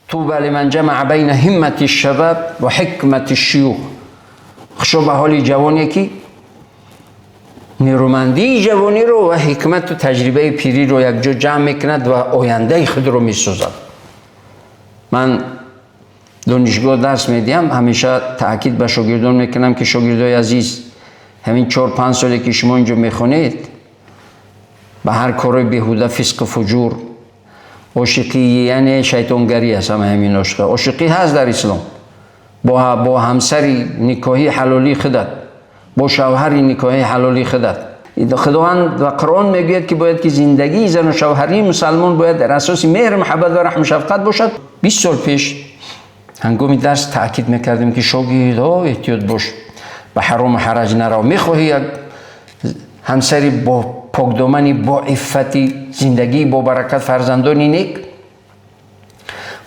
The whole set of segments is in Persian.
طوبى لمن جمع بین همت الشباب و حکمت الشیوخ. خوشا به حال جوانی که نیرومندی جوانی رو و حکمت و تجربه پیری رو یک جا جمع میکند و آینده خود رو میسازد. من دانشگاه درس میدیم، همیشه تاکید به شاگردان میکنم که شاگردای عزیز، همین 4-5 سالی که شما اینجا میخونید به هر کار بیهوده، فسق و فجور، عاشقی یعنی شیطانگری است. همین عاشقی هست در اسلام، با همسری نکاحی حلالی خودت، با شوهری نکاحی حلالی خودت. خداوند و قرآن میگوید که باید که زندگی زن و شوهری مسلمان باید در اساس مهر، محبت و رحم شفقت باشد. 20 سال پیش هنگام درس تاکید میکردیم که شاگردها احتیاط باش، به حرام و حرج نرو. میخواهی یک همسری با پاکدامنی، با عفتی، زندگی با برکت، فرزندانی نیک.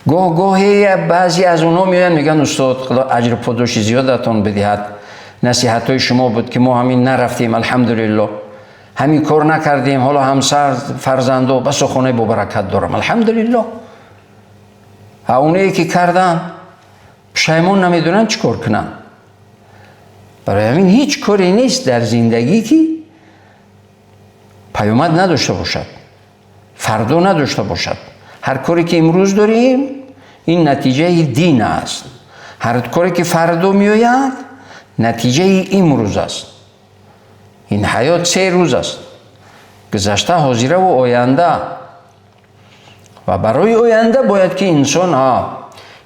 گاهی بعضی از اونها میان میگن استاد خدا اجر پاداش زیادتون بدهد، نصیحت های شما بود که ما همین نرفتیم، الحمدلله همین کار نکردیم، حالا همسر فرزندو بس خونه با برکت دارم، الحمدلله. اونایی که کردن پشیمون نمیدونن چی کار کنن. برای همین هیچ کاری نیست در زندگی که پیامد نداشته باشد، فردا نداشته باشد. هر کاری که امروز داریم این نتیجه دین است، هر کاری که فردا میآید نتیجه امروز است. این حیات 3 روز است، گذشته، حاضره و آینده. و برای آینده باید که انسان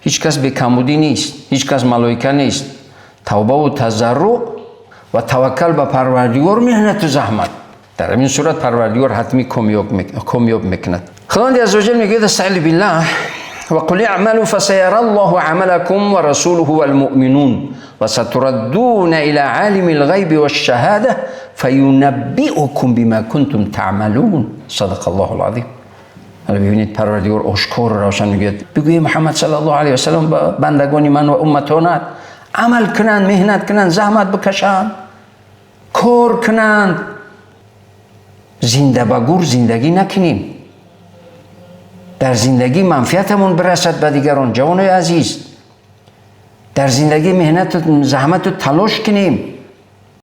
هیچ کس به کمبودی نیست، هیچ کس ملائکه نیست. توبه و تضرع و توکل به پروردگار، محنت و زحمت، در این صورت پروردگار حتمی کامیاب میکند. خداوند عزوجل میگه استعین بالله و قل اعملوا فسيرى الله عملكم ورسوله والمؤمنون وستردون الى عالم الغيب والشهاده فينبئكم بما كنتم تعملون. صدق الله العظیم. حالا ببینید پروردگار آشکار و روشن میگه بگوی محمد صلی الله علیه و سلم به بندگان من و امتانت عمل کنند، مهنت کنند، زحمت بکشند، کار کنند. زنده بگور زندگی نکنیم، در زندگی منفعتمون برسد به دیگران. جوانای عزیز، در زندگی مهنت و زحمت و تلاش کنیم.